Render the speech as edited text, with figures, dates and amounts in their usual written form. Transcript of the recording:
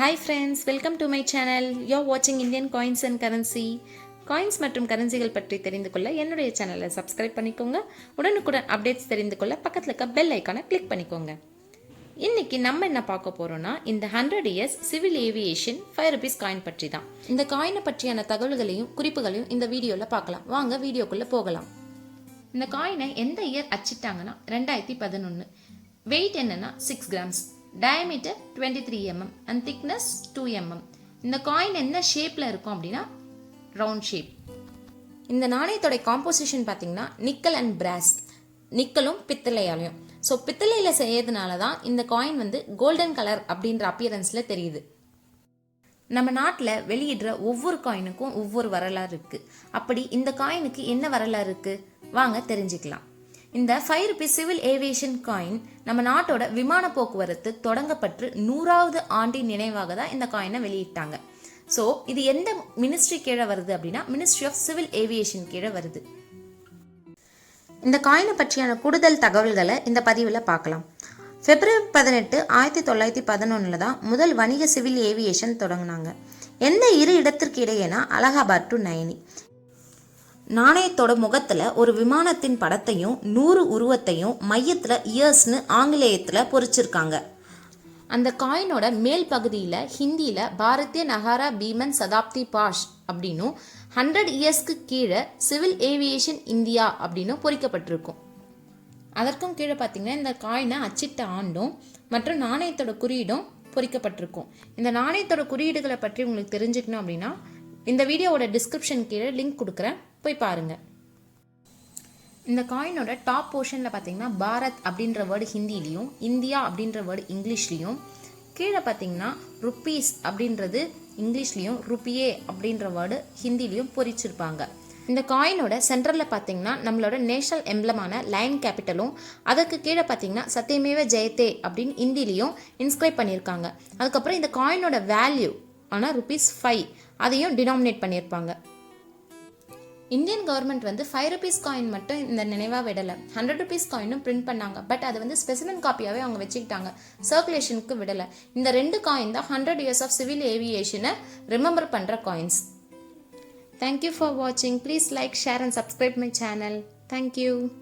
Hi friends, welcome to my channel. You're watching Indian Coins and Currency. Coins மற்றும் கரன்சிகள் பற்றி தெரிந்து கொள்ள என்னுடைய சேனலை சப்ஸ்கிரைப் பண்ணிக்கோங்க. உடனுக்குடன் அப்டேட்ஸ் தெரிந்து கொள்ள பக்கத்தில் இருக்க பெல் ஐக்கானை கிளிக் பண்ணிக்கோங்க. இன்னைக்கு நம்ம என்ன பார்க்க போறோம்னா இந்த 100 years civil aviation 5 rupees coin பற்றி தான். இந்த காயினை பற்றியான தகவல்களையும் குறிப்புகளையும் இந்த வீடியோவில் பார்க்கலாம். வாங்க வீடியோக்குள்ள போகலாம். இந்த காயினை எந்த இயர் அச்சிட்டாங்கன்னா 2011. வெயிட் என்னன்னா 6 grams. diameter 23 mm and thickness 2 mm. இந்த காயின் என்ன ஷேப்ல இருக்கும் அப்படின்னா ரவுண்ட் ஷேப். இந்த நாணயத்தோட காம்போசிஷன் பார்த்தீங்கன்னா நிக்கல் அண்ட் பிராஸ், நிக்கலும் பித்தளையாலையும். ஸோ பித்தளையில் செய்யறதுனால தான் இந்த காயின் வந்து கோல்டன் கலர் அப்படின்ற அப்பியரன்ஸில் தெரியுது. நம்ம நாட்டில் வெளியிடுற ஒவ்வொரு காயினுக்கும் ஒவ்வொரு வரலாறு இருக்குது. அப்படி இந்த காயினுக்கு என்ன வரலாறு இருக்குது வாங்க தெரிஞ்சுக்கலாம். இந்த 5 rupees சிவில் ஏவியேஷன் காயின் நம்ம நாட்டோட விமான போக்குவரத்து தொடங்கப்பட்டு 100வது ஆண்டின் நினைவாக தான் இந்த காயினை வெளியிட்டாங்க. ஸோ இது எந்த மினிஸ்ட்ரி கீழே வருது அப்படின்னா மினிஸ்ட்ரி ஆஃப் சிவில் ஏவியேஷன் கீழே வருது. இந்த காயினை பற்றியான கூடுதல் தகவல்களை இந்த பதிவில் பார்க்கலாம். February 18, 1911 தான் முதல் வணிக சிவில் ஏவியேஷன் தொடங்கினாங்க. எந்த இரு இடத்திற்கு இடையேனா அலகாபாத் டு நைனி. நாணயத்தோட முகத்துல ஒரு விமானத்தின் படத்தையும் 100 உருவத்தையும் மையத்துல இயர்ஸ்னு ஆங்கிலேயத்துல பொறிச்சிருக்காங்க. அந்த காயினோட மேல் பகுதியில ஹிந்தியில பாரதிய நகாரா பீமன் சதாப்தி பாஷ் அப்படின்னும் 100 இயர்ஸ்க்கு கீழே சிவில் ஏவியேஷன் இந்தியா அப்படின்னும் பொறிக்கப்பட்டிருக்கும். அதற்கும் கீழே பார்த்தீங்கன்னா இந்த காயினை அச்சிட்ட ஆண்டும் மற்றும் நாணயத்தோட குறியீடும் பொறிக்கப்பட்டிருக்கும். இந்த நாணயத்தோட குறியீடுகளை பற்றி உங்களுக்கு தெரிஞ்சுக்கணும் அப்படின்னா இந்த வீடியோவோட டிஸ்கிரிப்ஷன் கீழே லிங்க் கொடுக்குறேன், போய் பாருங்க. இந்த காயினோட டாப் போர்ஷனில் பார்த்தீங்கன்னா பாரத் அப்படின்ற வேர்டு ஹிந்திலையும் இந்தியா அப்படின்ற வேர்டு இங்கிலீஷ்லையும், கீழே பார்த்தீங்கன்னா ருப்பீஸ் அப்படின்றது இங்கிலீஷ்லையும் ருப்பியே அப்படின்ற வேர்டு ஹிந்திலையும் பொறிச்சிருப்பாங்க. இந்த காயினோட சென்டரில் பார்த்தீங்கன்னா நம்மளோட நேஷனல் எம்ப்ளமான லைன் கேபிட்டலும், அதுக்கு கீழே பார்த்தீங்கன்னா சத்தியமேவ ஜெயத்தே அப்படின்னு ஹிந்திலையும் இன்ஸ்கிரைப் பண்ணியிருக்காங்க. அதுக்கப்புறம் இந்த காயினோட வேல்யூ ஆனால் ₹5 அதையும் டினாமினேட் பண்ணியிருப்பாங்க. இந்தியன் கவர்மெண்ட் வந்து 5 rupees காயின் மட்டும் இந்த நினைவாக விடலை, 100 rupees காயினும் பிரிண்ட் பண்ணாங்க. பட் அது வந்து ஸ்பெசிமென் காப்பியாகவே அவங்க வச்சுக்கிட்டாங்க, சர்க்குலேஷனுக்கு விடலை. இந்த 2 காயின் தான் 100 years ஆஃப் சிவில் ஏவியேஷனை ரிமெம்பர் பண்ணுற காயின்ஸ். தேங்க்யூ ஃபார் வாட்சிங். Please like, share and subscribe my channel. Thank you.